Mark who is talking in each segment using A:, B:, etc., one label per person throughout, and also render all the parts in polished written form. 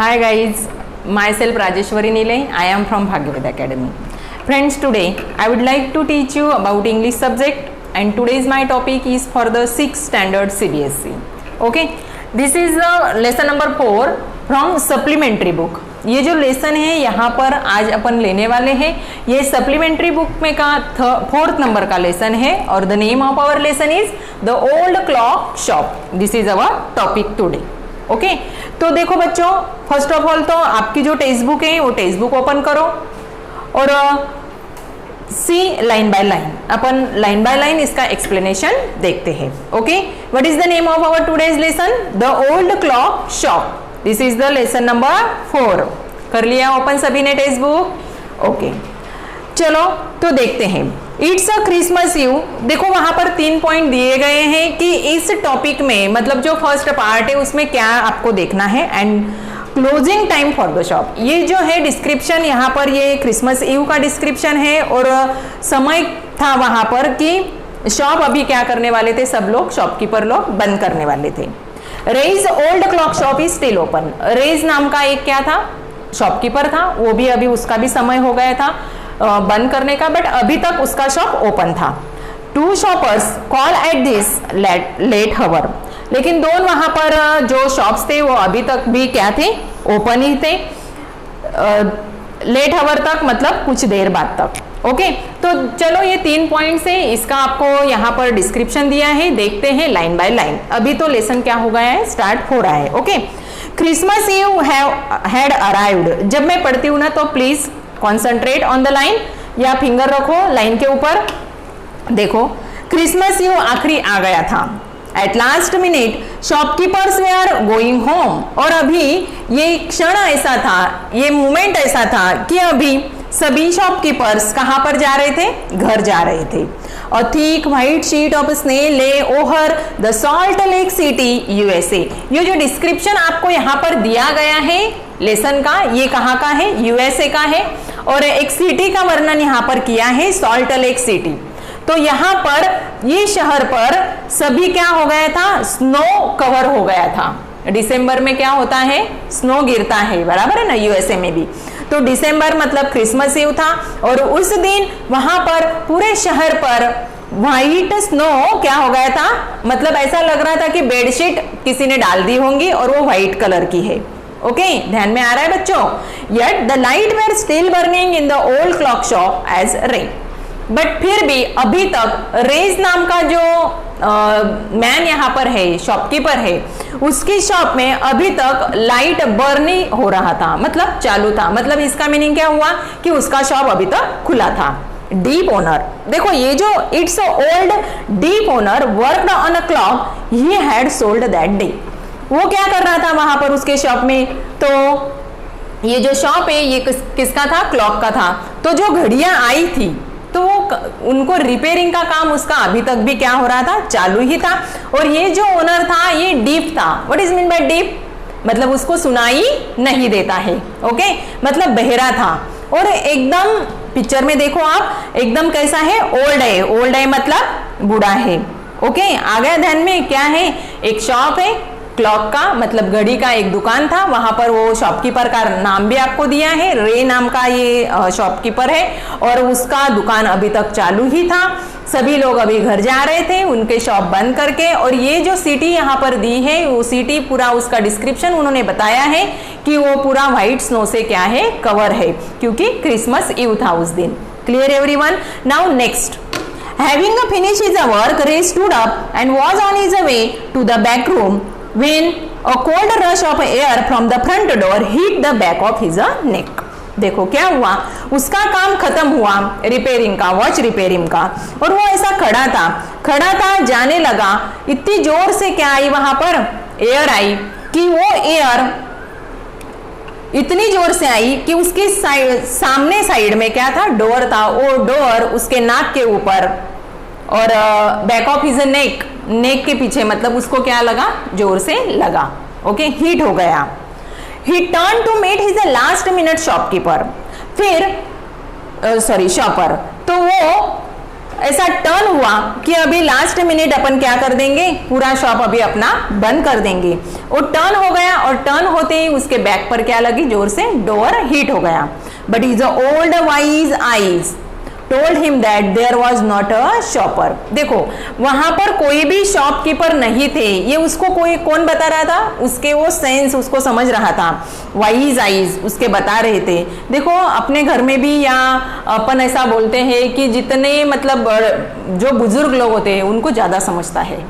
A: Hi guys, myself Rajeshwari Nilay. I am from Bhagavad Academy. Friends, today I would like to teach you about English subject, and today's my topic is for the 6th standard CBSE. Okay, this is lesson number 4 from supplementary book. ये जो lesson है यहाँ पर आज अपन लेने वाले हैं, ये सप्लीमेंट्री बुक में का 4th नंबर का लेसन है और the name of our lesson is the old clock shop. This is our topic today. Okay, तो देखो बच्चों, फर्स्ट ऑफ ऑल तो आपकी जो टेक्स्ट बुक है वो टेक्स्ट बुक ओपन करो और सी लाइन बाय लाइन, अपन लाइन बाय लाइन इसका एक्सप्लेनेशन देखते हैं. Okay, what is the name of our today's lesson? The old clock shop. This is the lesson number 4. कर लिया ओपन सभी ने टेक्स्ट बुक? ओके, चलो तो देखते हैं. It's a Christmas eve. देखो वहां पर 3 पॉइंट दिए गए हैं कि इस टॉपिक में मतलब जो फर्स्ट पार्ट है उसमें क्या आपको देखना है, and closing time for the shop. ये जो है डिस्क्रिप्शन, यहाँ पर ये क्रिसमस ईव का डिस्क्रिप्शन है और समय था वहां पर कि शॉप अभी क्या करने वाले थे, सब लोग शॉपकीपर लोग बंद करने वाले थे. Ray's old clock shop is still open. Ray's नाम का एक क्या था, शॉपकीपर था, वो भी अभी उसका भी समय हो गया था बंद करने का, बट अभी तक उसका शॉप ओपन था. 2 shoppers call at this late hour. लेकिन दोनों वहां पर जो शॉप्स थे वो अभी तक भी क्या थे, ओपन ही थे, लेट हवर तक, मतलब कुछ देर बाद तक. ओके, तो चलो ये 3 पॉइंट से इसका आपको यहाँ पर डिस्क्रिप्शन दिया है, देखते हैं लाइन बाय लाइन. अभी तो लेसन क्या हो गया है, स्टार्ट हो रहा है. Okay, Christmas eve had arrived. जब मैं पढ़ती हूँ ना तो please concentrate on the line, या फिंगर रखो लाइन के ऊपर. देखो, क्रिसमस ईव आखिरी आ गया था. At last minute shopkeepers they are going home. और अभी ये क्षण ऐसा था, ये मोमेंट ऐसा था कि अभी सभी शॉपकीपर्स कहां पर जा रहे थे, घर जा रहे थे. A thick white sheet of snow lay over the Salt Lake City, USA. ये जो डिस्क्रिप्शन आपको यहाँ पर दिया गया है लेसन का, ये कहाँ का है, यूएसए का है, और एक सिटी का वर्णन यहाँ पर किया है, सॉल्ट लेक सिटी. तो यहाँ पर ये शहर पर सभी क्या हो गया था, स्नो कवर हो गया था. दिसंबर में क्या होता है, स्नो गिरता है, बराबर है ना, यूएसए में भी. तो दिसंबर मतलब क्रिसमस ईव था और उस दिन वहां पर पूरे शहर पर व्हाइट स्नो क्या हो गया था, मतलब ऐसा लग रहा था कि बेडशीट किसी ने डाल दी होंगी और वो व्हाइट कलर की है. ओके, ध्यान में आ रहा है बच्चों? Yet the light were still burning in the old clock shop as Ray. But फिर भी अभी तक रेज नाम का जो मैन यहाँ पर है, शॉपकीपर है, उसकी शॉप में अभी तक लाइट बर्निंग हो रहा था, मतलब चालू था. मतलब इसका मीनिंग क्या हुआ कि उसका शॉप अभी तक खुला था. Deep owner. देखो ये जो it's old deep owner worked on a clock he had sold that day. वो क्या कर रहा था वहां पर उसके शॉप में, तो ये जो शॉप है ये किसका था, क्लॉक का था. तो जो घड़ियां आई थी तो वो उनको रिपेयरिंग का काम उसका अभी तक भी क्या हो रहा था, चालू ही था. और ये जो ओनर था ये डीप था. What is mean by deep? मतलब उसको सुनाई नहीं देता है. ओके, मतलब बहरा था. और एकदम पिक्चर में देखो आप, एकदम कैसा है, ओल्ड है. ओल्ड है मतलब बूढ़ा है. ओके, आ गया ध्यान में? क्या है, एक शॉप है क्लॉक का, मतलब घड़ी का एक दुकान था, वहां पर वो शॉपकीपर का नाम भी आपको दिया है, रे नाम का ये शॉपकीपर है, और उसका दुकान अभी तक चालू ही था. सभी लोग अभी घर जा रहे थे उनके शॉप बंद करके. और ये जो सिटी यहाँ पर दी है, वो सिटी पूरा उसका डिस्क्रिप्शन उन्होंने बताया है कि वो पूरा व्हाइट स्नो से क्या है, कवर है, क्योंकि क्रिसमस ईव था उस दिन. Clear everyone? Now next. Having finished his work, Ray stood up and was on his way to the back room when a cold rush of air from the front door hit the back of his neck. देखो क्या हुआ, उसका काम खत्म हुआ repairing का, watch repairing का, और वो ऐसा खड़ा था जाने लगा. इतनी जोर से क्या आई वहां पर, एयर आई, कि वो एयर इतनी जोर से आई कि उसके सामने साइड में क्या था, डोर था. वो डोर उसके नाक के ऊपर और बैक ऑफ हिज नेक, नेक के पीछे, मतलब उसको क्या लगा, जोर से लगा. ओके, हीट हो गया. He turn to meet his last minute shopkeeper. फिर शॉपर. तो वो ऐसा टर्न हुआ कि अभी लास्ट मिनट अपन क्या कर देंगे, पूरा शॉप अभी अपना बंद कर देंगे। वो टर्न हो गया और टर्न होते ही उसके बैक पर क्या लगी, जोर से डोर हिट हो गया। But is old wise eyes told him that there was not a shopper। देखो वहां पर कोई भी शॉपकीपर नहीं थे, ये उसको कोई कौन बता रहा था, उसके वो सेंस उसको समझ रहा था, वाइज आइज उसके बता रहे थे। देखो अपने घर में भी या अपन ऐसा बोलते हैं कि जितने मतलब जो बुजुर्ग लोग होते हैं उनको ज्यादा समझता है,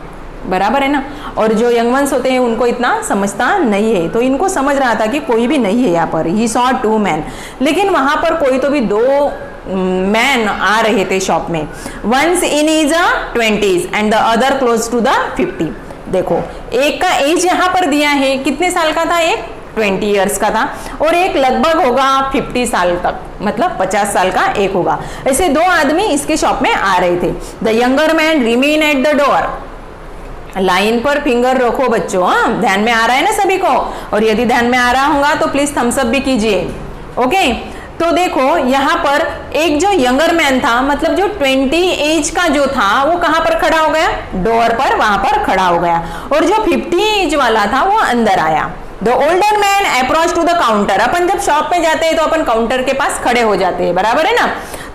A: बराबर है ना, और जो यंग वंस होते हैं उनको इतना समझता नहीं है। तो इनको समझ रहा था कि कोई भी नहीं है यहाँ पर, ही सॉ टू मैन, लेकिन वहां पर कोई तो भी दो मैन आ रहे थे शॉप में। Once in is 20s and the other close to the 50। देखो एक का एज यहाँ पर दिया है, कितने साल का था, एक 20 ईयर्स का था और एक लगभग होगा 50 साल तक, मतलब 50 साल का एक होगा। ऐसे दो आदमी इसके शॉप में आ रहे थे। The younger man remain at the door. Line पर फिंगर रखो बच्चों, हाँ ध्यान में आ रहा है ना सभी को, और यदि ध्यान में आ रहा होगा तो प्लीज थम्स अप भी कीजिए। ओके तो देखो यहाँ पर एक जो यंगर मैन था, मतलब जो 20 एज का जो था वो कहां पर खड़ा हो गया, डोर पर वहां पर खड़ा हो गया, और जो 50 एज वाला था वो अंदर आया। The older man approach to the counter. अपन जब शॉप पे जाते हैं तो अपन काउंटर के पास खड़े हो जाते हैं, बराबर है ना,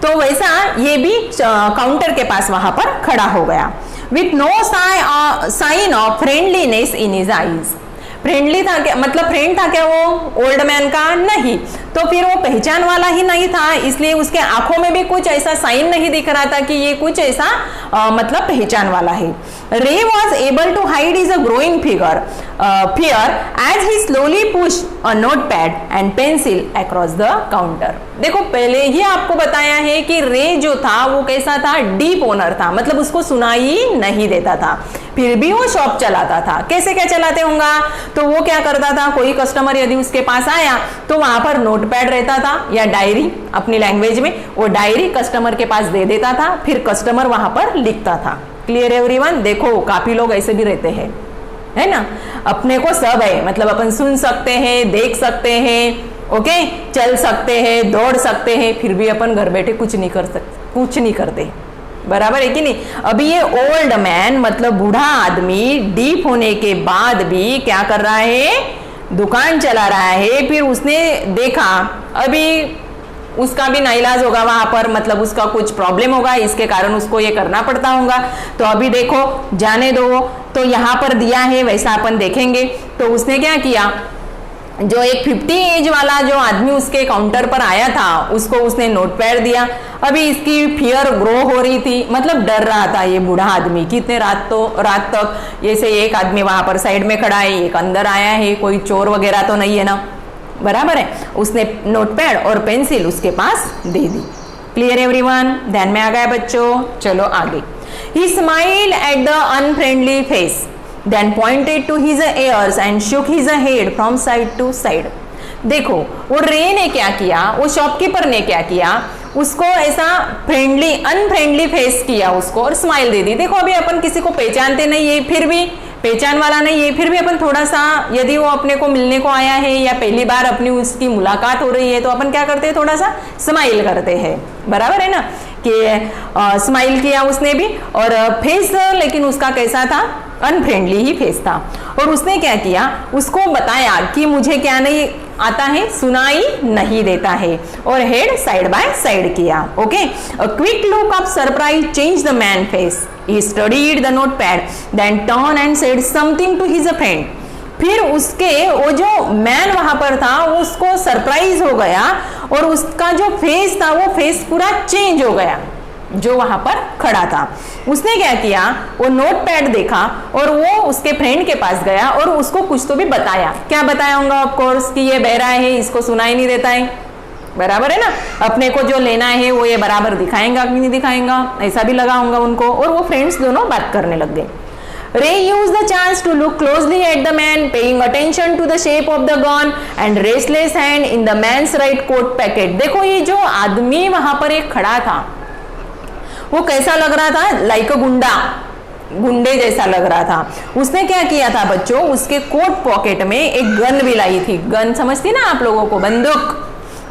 A: तो वैसा ये भी काउंटर के पास वहां पर खड़ा हो गया। With no sign of friendliness in his eyes. Friendly था क्या, मतलब फ्रेंड था क्या वो ओल्ड मैन का, नहीं, तो फिर वो पहचान वाला ही नहीं था, इसलिए उसके आंखों में भी कुछ ऐसा साइन नहीं दिख रहा था कि ये कुछ ऐसा मतलब पहचान वाला है। Ray was able to hide is a growing fear as he slowly push a note pad and pencil across the counter. देखो पहले ही आपको बताया है कि रे जो था वो कैसा था, डीप ओनर था, मतलब उसको सुनाई नहीं देता था, फिर भी वो शॉप चलाता था। कैसे क्या चलाते होंगे, तो वो क्या करता था, कोई कस्टमर यदि उसके पास आया तो वहां पर नोटपैड रहता था या डायरी, अपनी लैंग्वेज में वो डायरी कस्टमर के पास दे देता था, फिर कस्टमर वहां पर लिखता था। Clear everyone. देखो काफी लोग ऐसे भी रहते हैं, है ना, अपने को सब है, मतलब अपन सुन सकते हैं, देख सकते हैं, ओके, चल सकते हैं, दौड़ सकते हैं, फिर भी अपन घर बैठे कुछ नहीं कर सकते, कुछ नहीं करते, बराबर है कि नहीं। अभी ये ओल्ड मैन मतलब बूढ़ा आदमी डीप होने के बाद भी क्या कर रहा है, दुकान चला रहा है। फिर उसने देखा अभी उसका भी नाइलाज होगा वहां पर, मतलब उसका कुछ प्रॉब्लम होगा, इसके कारण उसको ये करना पड़ता होगा। तो अभी देखो जाने दो, तो यहाँ पर दिया है वैसा अपन देखेंगे। तो उसने क्या किया, जो एक 50 एज वाला जो आदमी उसके काउंटर पर आया था उसको उसने नोटपैड दिया। अभी इसकी फियर ग्रो हो रही थी, मतलब डर रहा था ये बूढ़ा आदमी, कितने रात तक जैसे एक आदमी वहां पर साइड में खड़ा है, एक अंदर आया है, कोई चोर वगैरह तो नहीं है ना, बराबर है। उसने नोटपैड और पेंसिल उसके पास दे दी। क्लियर एवरीवन, ध्यान में आ गया बच्चों, चलो आगे। ही smiled at the unfriendly face, then pointed to his ears and shook his head from side to side। देखो वो रे ने क्या किया, वो शॉपकीपर ने क्या किया, उसको ऐसा फ्रेंडली अनफ्रेंडली फेस किया उसको और स्माइल दे दी। देखो अभी अपन किसी को पहचानते नहीं है, फिर भी पहचान वाला नहीं है, फिर भी अपन थोड़ा सा यदि वो अपने को मिलने को आया है या पहली बार अपनी उसकी मुलाकात हो रही है तो अपन क्या करते हैं, थोड़ा सा स्माइल करते हैं, बराबर है ना, कि स्माइल किया उसने भी। और फेस लेकिन उसका कैसा था, अनफ्रेंडली ही फेस था। और उसने क्या किया, उसको बताया कि मुझे क्या नहीं आता है, सुनाई नहीं देता है, और हेड साइड बाय साइड किया। Okay, a quick look of surprise change the man face, he studied the notepad then turn and said something to his friend. फिर उसके वो जो मैन वहां पर था उसको सरप्राइज हो गया और उसका जो फेस था वो फेस पूरा चेंज हो गया, जो वहां पर खड़ा था। उसने क्या किया, वो नोटपैड देखा और वो उसके फ्रेंड के पास गया और उसको कुछ तो भी बताया। क्या बताया होगा, ऑफ कोर्स कि ये बहरा है, इसको सुनाई नहीं देता है, बराबर है ना, अपने को जो लेना है वो ये बराबर दिखाएंगा कि नहीं दिखाएंगा, ऐसा भी लगा होगा उनको। और वो फ्रेंड्स दोनों बात करने लग गए। Ray used the chance to look closely at the man, paying attention to the shape of the gun and restless hand in the man's right coat pocket। देखो ये जो आदमी वहां पर एक खड़ा था वो कैसा लग रहा था, लाइक अ गुंडे जैसा लग रहा था। उसने क्या किया था बच्चों, उसके कोट पॉकेट में एक गन भी लाई थी। गन समझती ना आप लोगों को, बंदूक,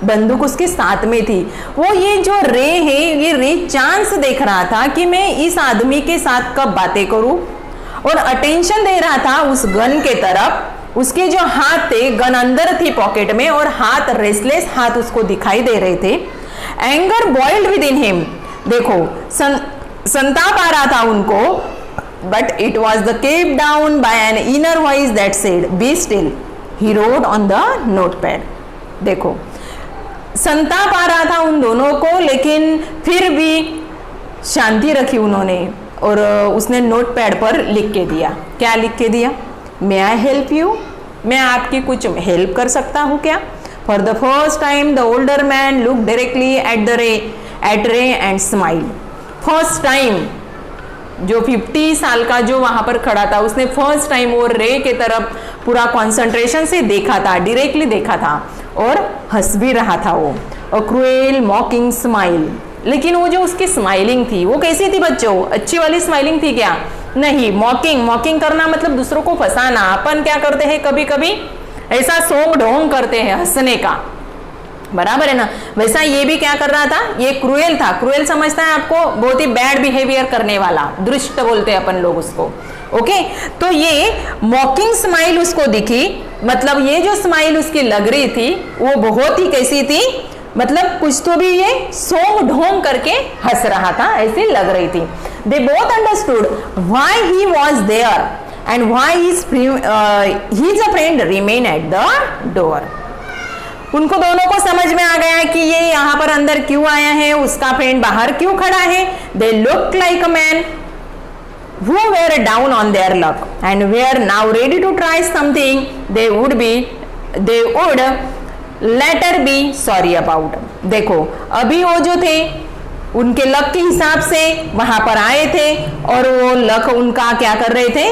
A: बंदूक उसके साथ में थी। वो ये जो रे है, ये रे चांस देख रहा था कि मैं इस आदमी के साथ कब बातें करूं, और अटेंशन दे रहा था उस गन के तरफ। उसके जो हाथ थे, गन अंदर थी पॉकेट में, और हाथ रेस्टलेस हाथ उसको दिखाई दे रहे थे। Anger boiled with in him, देखो संताप आ रहा था उनको, but it was the capped down by an inner voice that said be still, he road on the notepad. देखो संताप आ रहा था उन दोनों को, लेकिन फिर भी शांति रखी उन्होंने, और उसने नोटपैड पर लिख के दिया। क्या लिख के दिया? मे आई हेल्प यू, मैं आपकी कुछ हेल्प कर सकता हूँ क्या? For the first time the older man look directly at रे एंड स्माइल। फर्स्ट टाइम जो 50 साल का जो वहां पर खड़ा था, उसने फर्स्ट टाइम वो रे के तरफ पूरा कंसंट्रेशन से देखा था, डायरेक्टली देखा था, और हंस भी रहा था वो, और क्रूएल मॉकिंग स्माइल। लेकिन वो जो उसकी स्माइलिंग थी वो कैसी थी बच्चों? अच्छी वाली स्माइलिंग थी क्या? नहीं। मॉकिंग करना मतलब दूसरों को फंसाना। अपन क्या करते हैं, कभी कभी ऐसा सोंग ढोंग करते हैं हंसने का, बराबर है ना? वैसा ये भी क्या कर रहा था, ये क्रूएल था। क्रूएल समझता है आपको? बहुत ही बैड बिहेवियर करने वाला, दुष्ट बोलते हैं अपन लोग उसको। ओके, तो ये मॉकिंग स्माइल उसको दिखी, मतलब ये जो स्माइल उसकी लग रही थी वो बहुत ही कैसी थी, मतलब कुछ तो भी ये सोंग ढोंग करके हंस रहा था, ऐसी लग रही थी। They both understood why he was there and why his friend remain at the door. उनको दोनों को समझ में आ गया कि ये यहाँ पर अंदर क्यों आया है, उसका फ्रेंड बाहर क्यों खड़ा है। They look like a man who were down on their luck and were now ready to try something they would later be sorry about। देखो अभी वो जो थे उनके लक के हिसाब से वहां पर आए थे, और वो लक उनका क्या कर रहे थे,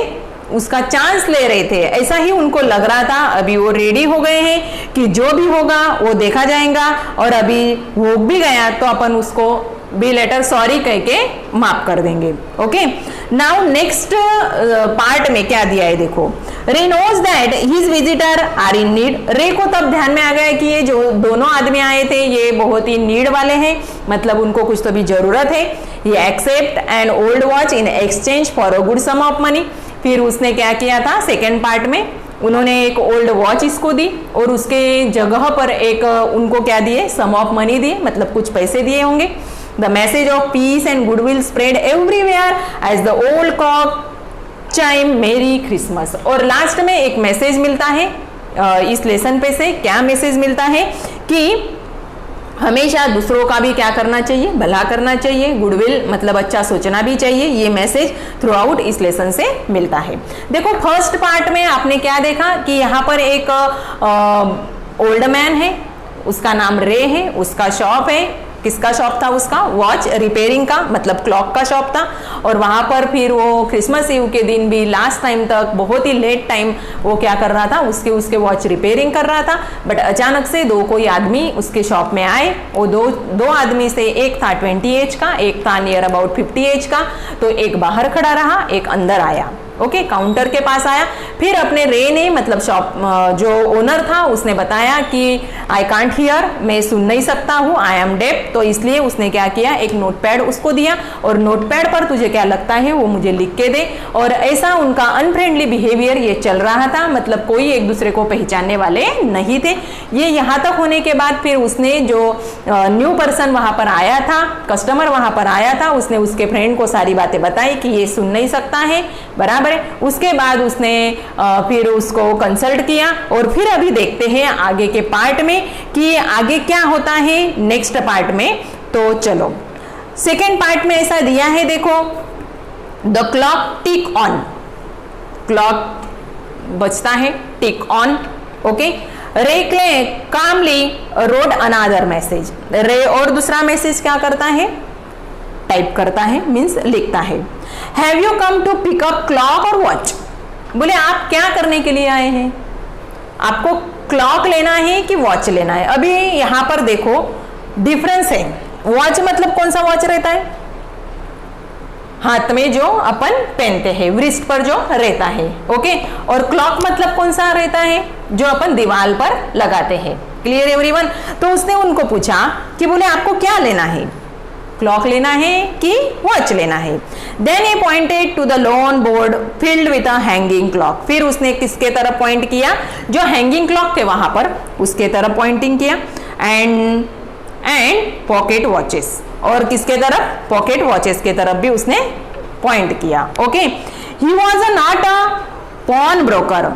A: उसका चांस ले रहे थे, ऐसा ही उनको लग रहा था। अभी वो रेडी हो गए हैं कि जो भी होगा वो देखा जाएगा, और अभी हो भी गया तो अपन उसको बी लेटर सॉरी कह के माफ कर देंगे। ओके, नाउ नेक्स्ट पार्ट में क्या दिया है देखो। Ray knows that his visitor are in need. Ray को तब ध्यान में आ गया कि ये जो दोनों आदमी आए थे ये बहुत ही नीड वाले हैं, मतलब उनको कुछ तो भी जरूरत है। ये accept an old watch in exchange for a good sum of money. फिर उसने क्या किया था सेकेंड पार्ट में, उन्होंने एक ओल्ड वॉच इसको दी, और उसके जगह पर एक उनको क्या दिए, सम ऑफ मनी दिए, मतलब कुछ पैसे दिए होंगे। The message of peace and goodwill spread everywhere as the old clock chime Merry Christmas। और लास्ट में एक मैसेज मिलता है इस लेसन पे से। क्या मैसेज मिलता है कि हमेशा दूसरों का भी क्या करना चाहिए, भला करना चाहिए, गुडविल मतलब अच्छा सोचना भी चाहिए। ये मैसेज थ्रू आउट इस लेसन से मिलता है। देखो फर्स्ट पार्ट में आपने क्या देखा कि यहाँ पर एक ओल्ड मैन है, उसका नाम रे है, उसका शॉप है। किसका शॉप था? उसका वॉच रिपेयरिंग का, मतलब क्लॉक का शॉप था। और वहां पर फिर वो क्रिसमस ईव के दिन भी लास्ट टाइम तक बहुत ही लेट टाइम वो क्या कर रहा था, उसके वॉच रिपेयरिंग कर रहा था। बट अचानक से कोई आदमी उसके शॉप में आए। वो दो आदमी से एक था 20 एज का, एक था नियर अबाउट 50 एज का। तो एक बाहर खड़ा रहा, एक अंदर आया। ओके, काउंटर के पास आया। फिर अपने रे ने मतलब शॉप जो ओनर था उसने बताया कि आई कांट हियर, मैं सुन नहीं सकता हूँ, आई एम डेफ। तो इसलिए उसने क्या किया, एक नोटपैड उसको दिया, और नोटपैड पर तुझे क्या लगता है वो मुझे लिख के दे। और ऐसा उनका अनफ्रेंडली बिहेवियर ये चल रहा था, मतलब कोई एक दूसरे को पहचानने वाले नहीं थे। ये यहाँ तक होने के बाद फिर उसने जो न्यू पर्सन वहां पर आया था, कस्टमर वहां पर आया था, उसने उसके फ्रेंड को सारी बातें बताई कि ये सुन नहीं सकता है, बराबर। उसके बाद उसने फिर उसको कंसल्ट किया। और फिर अभी देखते हैं आगे के पार्ट में कि आगे क्या होता है नेक्स्ट पार्ट में। तो चलो सेकेंड पार्ट में ऐसा दिया है, देखो the clock tick on, clock बजता है, टिक ऑन। ओके, रे कामली रोड अनादर मैसेज। रे और दूसरा मैसेज क्या करता है, टाइप करता है, मीन्स लिखता है। Have you come to pick up clock और वॉच। बोले आप क्या करने के लिए आए हैं, आपको क्लॉक लेना है कि वॉच लेना है। अभी यहां पर देखो डिफरेंस है। वॉच मतलब कौन सा वॉच रहता है, हाथ में जो अपन पहनते हैं, व्रिस्ट पर जो रहता है। ओके, और क्लॉक मतलब कौन सा रहता है, जो अपन दीवार पर लगाते हैं। Clear everyone? तो उसने उनको पूछा कि बोले आपको क्या लेना है, क्लॉक लेना है कि वॉच लेना है? Then he pointed to the lawn board filled with a hanging clock. फिर उसने किसके तरफ पॉइंट किया? जो हैंगिंग क्लॉक थे वहां पर उसके तरफ पॉइंटिंग किया। एंड पॉकेट वॉचेस, और किसके तरफ? पॉकेट वॉचेस के तरफ भी उसने पॉइंट किया। Okay, he was not a pawn broker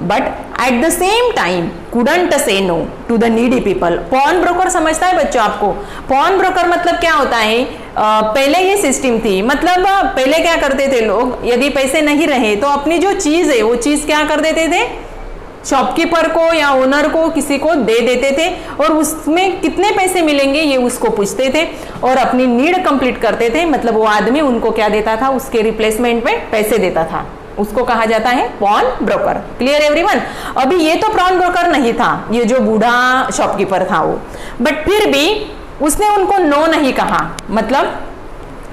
A: but at the same time couldn't say no to the needy people. Pawn broker समझता है बच्चों आपको? पॉन ब्रोकर मतलब क्या होता है? पहले ये सिस्टम थी, मतलब पहले क्या करते थे लोग, यदि पैसे नहीं रहे तो अपनी जो चीज है वो चीज क्या कर देते थे? शॉपकीपर को या ओनर को, किसी को दे देते थे, और उसमें कितने पैसे मिलेंगे ये उसको पूछते थे और अपनी नीड कंप्लीट करते थे। मतलब वो आदमी उनको क्या देता था? उसके रिप्लेसमेंट में पैसे देता था। उसको कहा जाता है पॉन ब्रोकर। Clear everyone? अभी ये तो पॉन ब्रोकर नहीं था, ये जो बूढ़ा शॉपकीपर था वो, बट फिर भी उसने उनको नो नहीं कहा, मतलब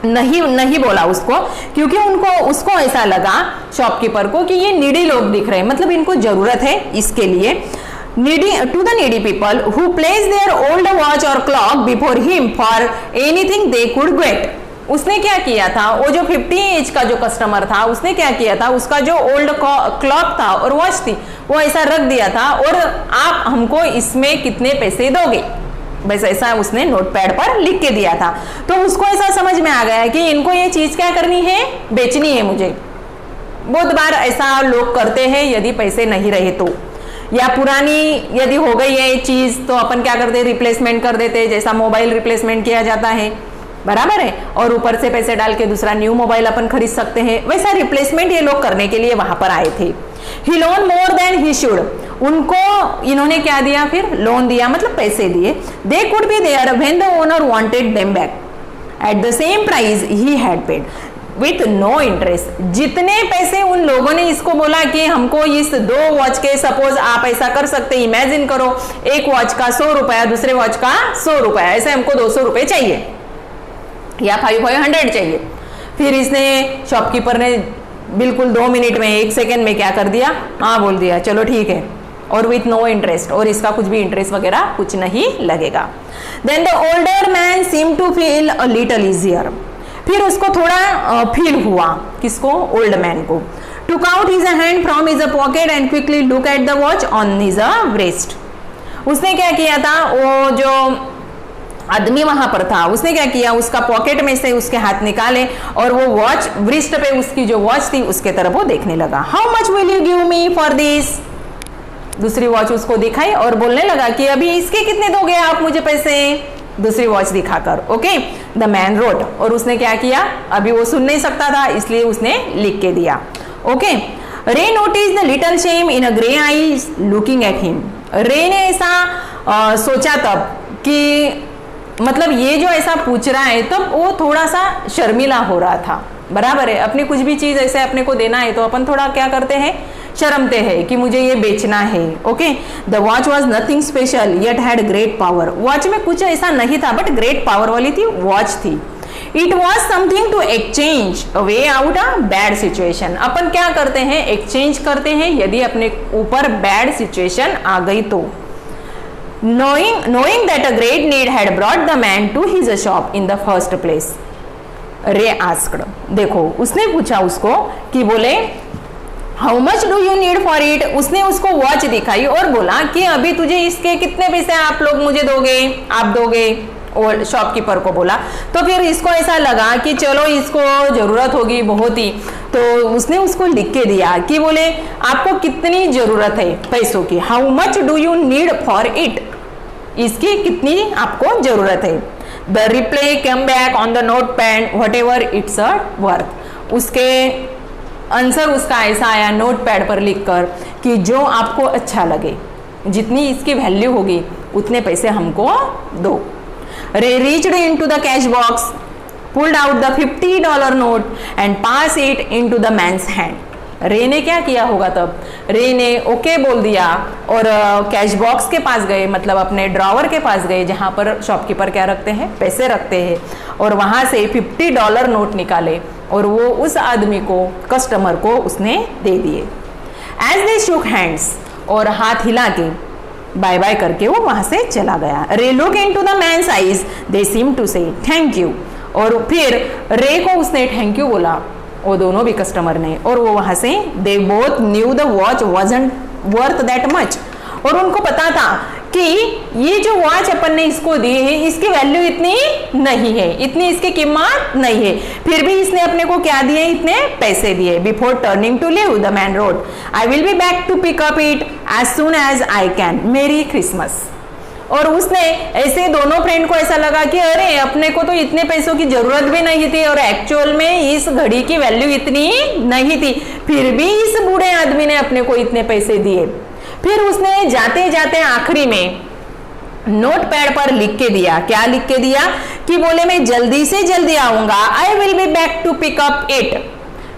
A: नहीं बोला उसको, क्योंकि उसको ऐसा लगा शॉपकीपर को कि ये नीडी लोग दिख रहे हैं, मतलब इनको जरूरत है इसके लिए। To the needy people who place their old watch और clock before him for anything they could get. उसने क्या किया था? वो जो 50 एज का जो कस्टमर था उसने क्या किया था? उसका जो ओल्ड क्लॉक था और वॉच थी वो ऐसा रख दिया था, और आप हमको इसमें कितने पैसे दोगे, बस ऐसा उसने नोटपैड पर लिख के दिया था। तो उसको ऐसा समझ में आ गया कि इनको ये चीज क्या करनी है? बेचनी है मुझे। बहुत बार ऐसा लोग करते हैं, यदि पैसे नहीं रहे तो, या पुरानी यदि हो गई है चीज तो अपन क्या करते हैं? रिप्लेसमेंट कर देते हैं, जैसा मोबाइल रिप्लेसमेंट किया जाता है, बराबर है, और ऊपर से पैसे डाल के दूसरा न्यू मोबाइल अपन खरीद सकते हैं। वैसा रिप्लेसमेंट ये लोग करने के लिए वहां पर आए थे। He loaned more than he should, उनको इन्होंने क्या दिया? फिर लोन दिया, मतलब पैसे दिए। They could be there when the owner wanted them back at the same price he had paid with no interest. जितने पैसे उन लोगों ने इसको बोला कि हमको इस 2 वॉच के, सपोज आप ऐसा कर सकते, इमेजिन करो, एक वॉच का 100 रुपया, दूसरे वॉच का 100 रुपया, ऐसे हमको 200 रुपये चाहिए या 500 चाहिए। फिर इसने, शॉपकीपर ने बिल्कुल 2 मिनट में, 1 सेकेंड में क्या कर दिया? हाँ बोल दिया, चलो ठीक है, और विथ नो इंटरेस्ट, और इसका कुछ भी इंटरेस्ट वगैरह कुछ नहीं लगेगा। Then the older man seem to feel a little easier, फिर उसको थोड़ा फील हुआ, किसको? ओल्ड मैन को। Took out his hand from his pocket and quickly look at the watch on his breast. उसने क्या किया था? वो जो आदमी वहां पर था उसने क्या किया? उसका पॉकेट में से उसके हाथ निकाले और वो वॉच, व्रिस्ट पे उसकी जो वॉच थी उसके तरफ वो देखने लगा। How much will you give me for this? दूसरी वॉच उसको दिखाई और बोलने लगा कि अभी इसके कितने दोगे आप मुझे पैसे? दूसरी वॉच दिखाकर। ओके, द मैन रोट, और उसने क्या किया? अभी वो सुन नहीं सकता था इसलिए उसने लिख के दिया। ओके, रे notice the little shame in a grey eyes looking at him. रे ने ऐसा सोचा तब कि मतलब ये जो ऐसा पूछ रहा है, तब वो थोड़ा सा शर्मिला हो रहा था, बराबर है। अपनी कुछ भी चीज ऐसे अपने को देना है तो अपन थोड़ा क्या करते हैं? शर्मते हैं कि मुझे ये बेचना है। Okay, the watch was nothing special yet had great power. Watch में कुछ ऐसा नहीं था बट ग्रेट पावर वाली थी वॉच थी। It was something to exchange a way out a bad situation. अपन क्या करते हैं? एक्सचेंज करते हैं यदि अपने ऊपर बैड सिचुएशन आ गई तो। Knowing that a great need had brought the man to his shop in the first place, Ray asked. देखो, उसने पूछा उसको कि बोले how much do you need for it. उसने उसको वॉच दिखाई और बोला कि अभी तुझे इसके कितने पैसे आप लोग मुझे दोगे, आप दोगे? और शॉपकीपर को बोला। तो फिर इसको ऐसा लगा कि चलो इसको जरूरत होगी बहुत ही, तो उसने उसको लिख के दिया कि बोले आपको कितनी जरूरत है पैसों की, how much do you need for it, इसकी कितनी आपको जरूरत है। The reply come back on the note pad what ever it's a worth. उसके आंसर उसका ऐसा आया नोट पैड पर लिखकर कि जो आपको अच्छा लगे, जितनी इसकी वैल्यू होगी उतने पैसे हमको दो। Ray reached into the cash box, pulled out the $50 note and passed it into the man's hand. रे ने क्या किया होगा तब? रे ने ओके बोल दिया और कैश बॉक्स के पास गए, मतलब अपने ड्रॉवर के पास गए जहां पर शॉपकीपर क्या रखते हैं? पैसे रखते हैं, और वहां से $50 नोट निकाले और वो उस आदमी को, कस्टमर को उसने दे दिए। एज दे शुक हैंड्स, और हाथ हिला के बाय बाय करके वो वहां से चला गया। Ray look into the man's eyes, they seem to say thank you, और फिर रे को उसने थैंक यू बोला, वो दोनों भी कस्टमर ने, और वो वहां से they both new the watch wasn't worth that much, और उनको पता था कि ये जो वॉच अपन ने इसको दी है इसकी वैल्यू इतनी नहीं है, इतनी इसकी कीमत नहीं है, फिर भी इसने अपने को क्या दिए, इतने पैसे दिए। Before turning to leave the main road, I will be back to pick up it as soon as I can, merry Christmas. और उसने ऐसे दोनों फ्रेंड को ऐसा लगा कि अरे अपने को तो इतने पैसों की जरूरत भी नहीं थी और एक्चुअल में इस घड़ी की वैल्यू इतनी नहीं थी, फिर भी इस बूढ़े आदमी ने अपने को इतने पैसे दिए। फिर उसने जाते जाते आखिरी में नोट पैड पर लिख के दिया, क्या लिख के दिया कि बोले मैं जल्दी से जल्दी आऊंगा, I will be back to pick up it,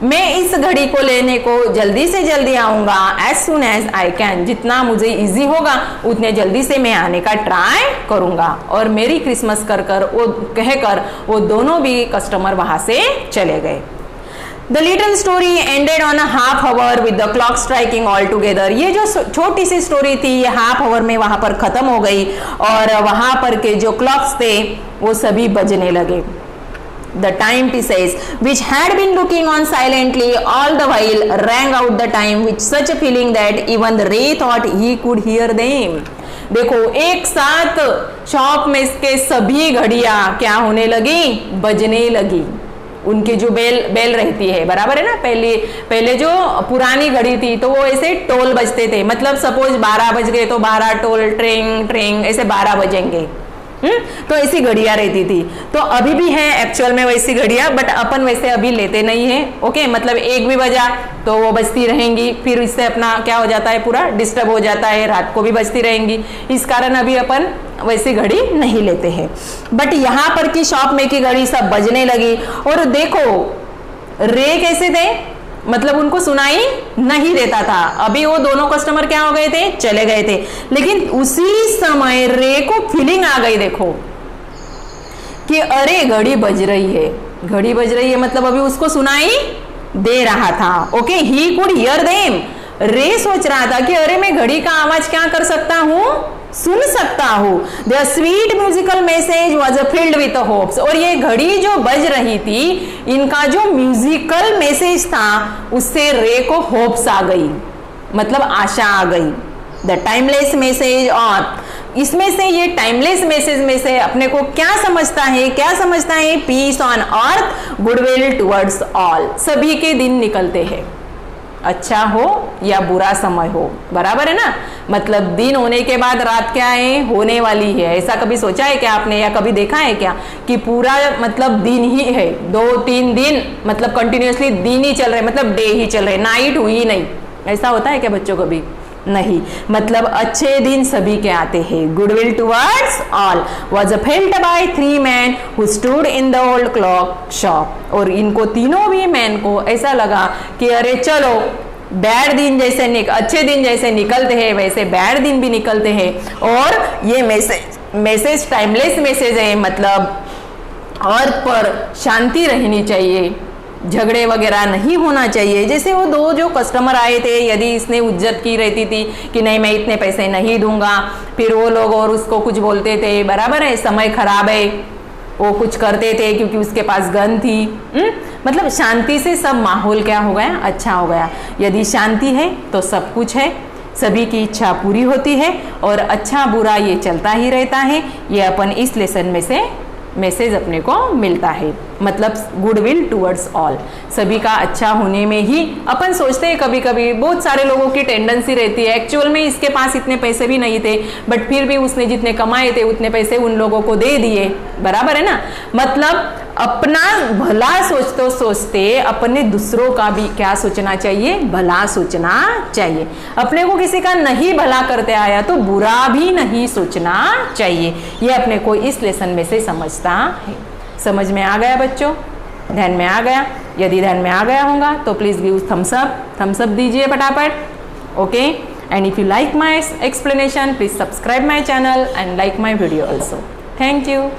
A: मैं इस घड़ी को लेने को जल्दी से जल्दी आऊंगा, as soon as I can, जितना मुझे इजी होगा उतने जल्दी से मैं आने का ट्राई करूंगा। और मेरी क्रिसमस कर कर वो कहकर वो दोनों भी कस्टमर वहां से चले गए। The little story ended on a half hour with the clock striking all together. ये जो छोटी सी स्टोरी थी ये हाफ आवर में वहां पर खत्म हो गई और वहां पर के जो क्लॉक्स थे वो सभी बजने लगे। The timepieces, which had been looking on silently all the while, rang out the time with such a feeling that even the Ray thought he could hear them. देखो एक साथ शॉप में इसके सभी घड़ियां क्या होने लगी, बजने लगी। उनकी जो बेल रहती है, बराबर है ना, पहले जो पुरानी घड़ी थी तो वो ऐसे टोल बजते थे, मतलब सपोज 12 बज गए तो 12 टोल, ट्रिंग ट्रिंग, ऐसे 12 बजेंगे। तो ऐसी घड़ियां रहती थी। तो अभी भी है एक्चुअल में वैसी घड़ियां, बट अपन वैसे अभी लेते नहीं है। ओके, मतलब एक भी बजा तो वो बजती रहेंगी, फिर इससे अपना क्या हो जाता है, पूरा डिस्टर्ब हो जाता है, रात को भी बजती रहेंगी, इस कारण अभी अपन वैसी घड़ी नहीं लेते हैं। बट यहाँ पर की शॉप में की घड़ी सब बजने लगी। और देखो रे कैसे थे, मतलब उनको सुनाई नहीं देता था। अभी वो दोनों कस्टमर क्या हो गए थे, चले गए थे, लेकिन उसी समय रे को फीलिंग आ गई, देखो कि अरे घड़ी बज रही है, घड़ी बज रही है, मतलब अभी उसको सुनाई दे रहा था। Okay, he could hear them. रे सोच रहा था कि अरे मैं घड़ी का आवाज क्या कर सकता हूं, सुन सकता हूं। The sweet musical message was filled with hopes. और ये घड़ी जो बज रही थी, इनका जो म्यूजिकल मैसेज था उससे रे को होप्स आ गई, मतलब आशा आ गई। द टाइमलेस मैसेज, और इसमें से ये टाइमलेस मैसेज में से अपने को क्या समझता है, क्या समझता है, peace on earth, goodwill towards all. सभी के दिन निकलते हैं, अच्छा हो या बुरा समय हो, बराबर है ना, मतलब दिन होने के बाद रात क्या है, होने वाली है। ऐसा कभी सोचा है क्या आपने, या कभी देखा है क्या कि पूरा मतलब दिन ही है, 2-3 दिन मतलब कंटिन्यूअसली दिन ही चल रहे, मतलब डे ही चल रहे, नाइट हुई नहीं, ऐसा होता है क्या बच्चों कभी? नहीं, मतलब अच्छे दिन सभी के आते हैं। Goodwill towards all was felt by 3 men who stood in the old clock shop। और इनको तीनों भी मैन को ऐसा लगा कि अरे चलो बैड दिन जैसे अच्छे दिन जैसे निकलते हैं वैसे बैड दिन भी निकलते हैं। और ये मैसेज टाइमलेस मैसेज है, मतलब अर्थ पर शांति रहनी चाहिए, झगड़े वगैरह नहीं होना चाहिए। जैसे वो दो जो कस्टमर आए थे, यदि इसने उज्जत की रहती थी कि नहीं मैं इतने पैसे नहीं दूंगा, फिर वो लोग और उसको कुछ बोलते थे, बराबर है, समय खराब है, वो कुछ करते थे क्योंकि उसके पास गन थी। मतलब शांति से सब माहौल क्या हो गया, अच्छा हो गया। यदि शांति है तो सब कुछ है, सभी की इच्छा पूरी होती है और अच्छा बुरा ये चलता ही रहता है। ये अपन इस लेसन में से मैसेज अपने को मिलता है, मतलब गुडविल टुवर्ड्स ऑल, सभी का अच्छा होने में ही अपन सोचते हैं। कभी कभी बहुत सारे लोगों की टेंडेंसी रहती है, एक्चुअल में इसके पास इतने पैसे भी नहीं थे, बट फिर भी उसने जितने कमाए थे उतने पैसे उन लोगों को दे दिए, बराबर है ना। मतलब अपना भला सोचते सोचते अपने दूसरों का भी क्या सोचना चाहिए, भला सोचना चाहिए। अपने को किसी का नहीं भला करते आया तो बुरा भी नहीं सोचना चाहिए। ये अपने को इस लेसन में से समझता है। समझ में आ गया बच्चों, ध्यान में आ गया? यदि ध्यान में आ गया होगा तो प्लीज गिव थम्स अप दीजिए फटाफट। Okay, and if you like my explanation please subscribe my channel and like my video also. Thank you.